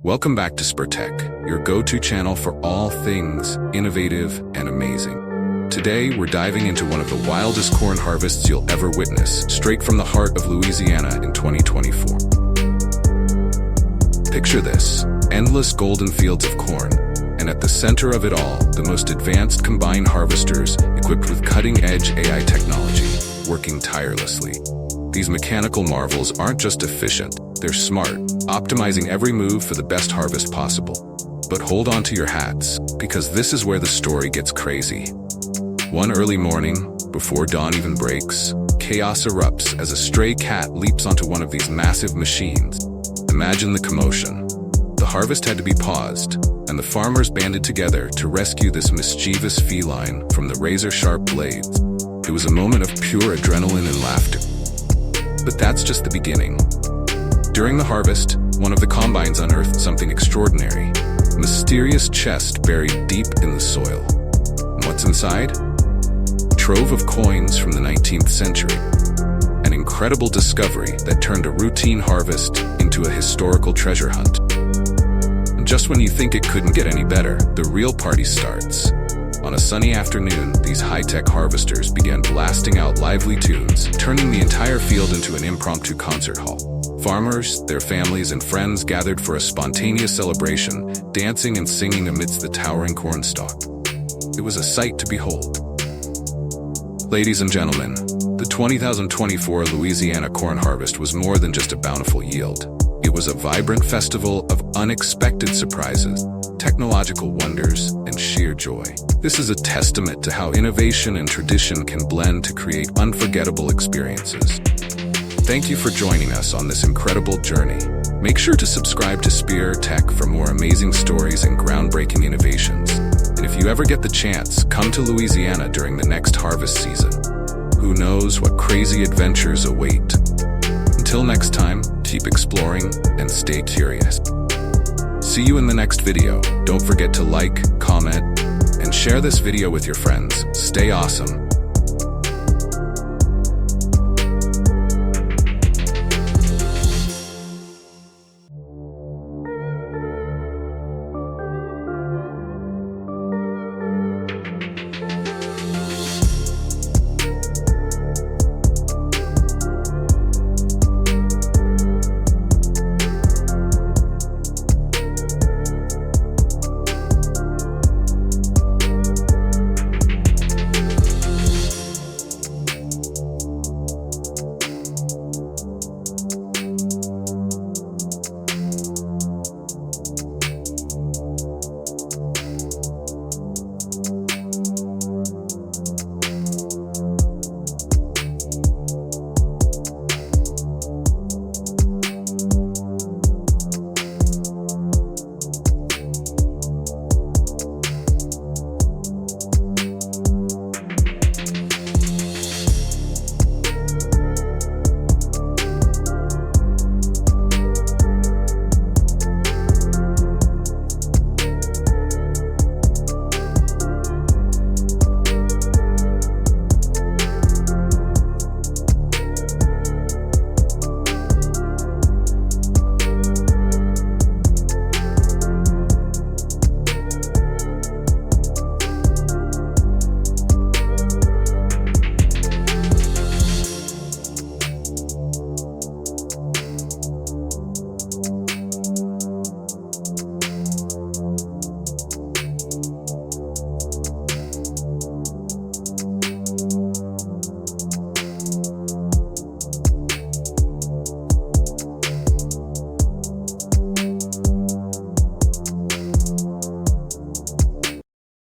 Welcome back to Spurtech, your go-to channel for all things innovative and amazing. Today, we're diving into one of the wildest corn harvests you'll ever witness, straight from the heart of Louisiana in 2024. Picture this, endless golden fields of corn, and at the center of it all, the most advanced combine harvesters equipped with cutting-edge AI technology, working tirelessly. These mechanical marvels aren't just efficient, they're smart, optimizing every move for the best harvest possible. But hold on to your hats, because this is where the story gets crazy. One early morning, before dawn even breaks, chaos erupts as a stray cat leaps onto one of these massive machines. Imagine the commotion. The harvest had to be paused, and the farmers banded together to rescue this mischievous feline from the razor-sharp blades. It was a moment of pure adrenaline and laughter. But that's just the beginning. During the harvest, one of the combines unearthed something extraordinary, a mysterious chest buried deep in the soil. And what's inside? A trove of coins from the 19th century. An incredible discovery that turned a routine harvest into a historical treasure hunt. And just when you think it couldn't get any better, the real party starts. On a sunny afternoon, these high-tech harvesters began blasting out lively tunes, turning the entire field into an impromptu concert hall. Farmers, their families, and friends gathered for a spontaneous celebration, dancing and singing amidst the towering cornstalk. It was a sight to behold. Ladies and gentlemen, the 2024 Louisiana corn harvest was more than just a bountiful yield. It was a vibrant festival of unexpected surprises, technological wonders, and sheer joy. This is a testament to how innovation and tradition can blend to create unforgettable experiences. Thank you for joining us on this incredible journey. Make sure to subscribe to Spurtech for more amazing stories and groundbreaking innovations. And if you ever get the chance, come to Louisiana during the next harvest season. Who knows what crazy adventures await? Until next time, keep exploring and stay curious. See you in the next video. Don't forget to like, comment, and share this video with your friends. Stay awesome.